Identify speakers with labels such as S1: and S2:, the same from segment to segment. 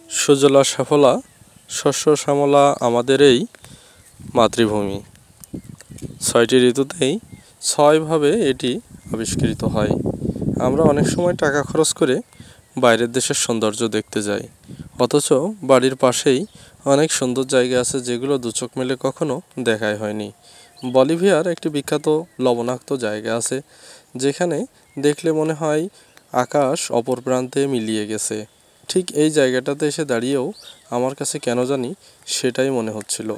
S1: সুজলা সুফলা শস্য শ্যামলা আমাদের এই মাতৃভূমি। ৬টি ঋতুতেই ৬ভাবে এটি আবিষ্কৃত হয়। আমরা অনেক সময় টাকা খরচ করে বাইরের দেশের সৌন্দর্য দেখতে যাই, অথচ বাড়ির পাশেই অনেক সুন্দর জায়গা আছে যেগুলো দু চোখ মেলে কখনো দেখাই হয়নি। বলিভিয়ার একটি বিখ্যাত লবণাক্ত জায়গা আছে যেখানে দেখলে মনে হয় আকাশ অপর প্রান্তে মিলিয়ে গেছে। ঠিক এই জায়গাটাতে এসে দাঁড়িয়েও আমার কাছে কেন জানি সেটাই মনে হচ্ছিল।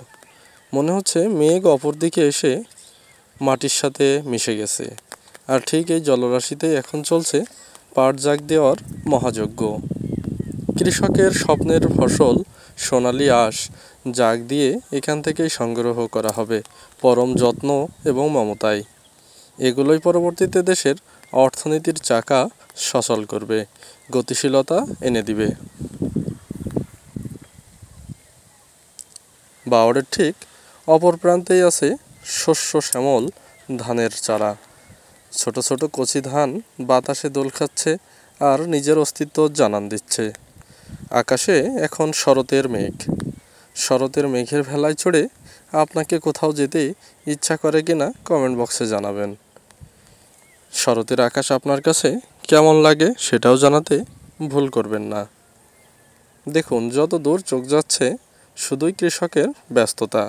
S1: মনে হচ্ছে মেঘ অপর দিকে এসে মাটির সাথে মিশে গেছে, আর ঠিক এই জলরাশিতেই এখন চলছে পাট জাগ দেওয়ার মহাযজ্ঞ। কৃষকের স্বপ্নের ফসল সোনালি আঁশ জাগ দিয়ে এখান থেকেই সংগ্রহ করা হবে পরম যত্ন এবং মমতায়। এগুলোই পরবর্তীতে দেশের অর্থনীতির চাকা সচল করবে, গতিশীলতা এনে দিবে। বাওড়ের ঠিক অপর প্রান্তেই আছে শস্য শ্যামল ধানের চারা। ছোট ছোট কচি ধান বাতাসে দোল খাচ্ছে আর নিজের অস্তিত্ব জানান দিচ্ছে। আকাশে এখন শরতের মেঘ। শরতের মেঘের ভেলায় চড়ে আপনাকে কোথাও যেতে ইচ্ছা করে কিনা কমেন্ট বক্সে জানাবেন। শরতের আকাশ আপনার কাছে কেমন লাগে সেটাও জানাতে ভুল করবেন না। দেখুন, যত দূর চোখ যাচ্ছে শুধুই কৃষকের ব্যস্ততা।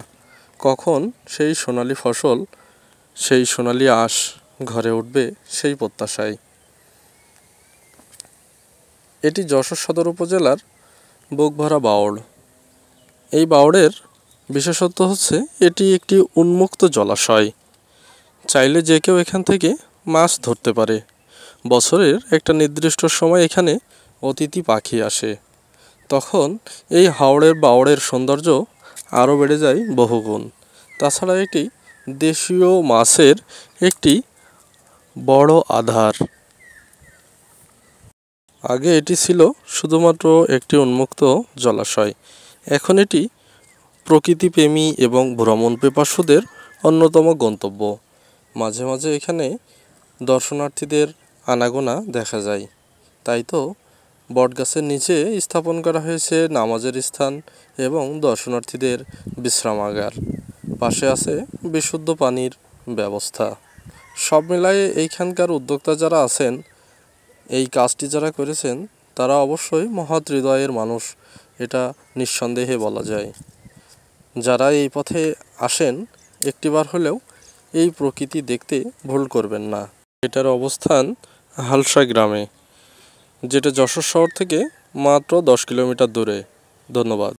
S1: কখন সেই সোনালি ফসল, সেই সোনালি আঁশ ঘরে উঠবে সেই প্রত্যাশায়। এটি যশোর সদর উপজেলার বুকভরা বাওড়। এই বাওড়ের বিশেষত্ব হচ্ছে এটি একটি উন্মুক্ত জলাশয়। চাইলে যে কেউ এখান থেকে মাছ ধরতে পারে। বছরের একটা নির্দিষ্ট সময় এখানে অতিথি পাখি আসে, তখন এই হাওড়ের বাওড়ের সৌন্দর্য আরও বেড়ে যায় বহুগুণ। তাছাড়া এটি দেশীয় মাছের একটি বড় আধার। আগে এটি ছিল শুধুমাত্র একটি উন্মুক্ত জলাশয়, এখন এটি প্রকৃতিপ্রেমী এবং ভ্রমণ পিপাসুদের অন্যতম গন্তব্য। মাঝে মাঝে এখানে দর্শনার্থীদের আনাগোনা দেখা যায়। তাই তো বটগাছের নিচে স্থাপন করা হয়েছে নামাজের স্থান এবং দর্শনার্থীদের বিশ্রামাগার। পাশে আছে বিশুদ্ধ পানির ব্যবস্থা। সব মিলায়ে এইখানকার উদ্যোক্তা যারা আছেন, এই কাজটি যারা করেছেন, তারা অবশ্যই মহৎ হৃদয়ের মানুষ, এটা নিঃসন্দেহে বলা যায়। যারা এই পথে আসেন একটিবার হলেও এই প্রকৃতি দেখতে ভুল করবেন না। এটার অবস্থান হালসা গ্রামে, যেটা যশোর শহর থেকে মাত্র 10 কিলোমিটার দূরে। ধন্যবাদ।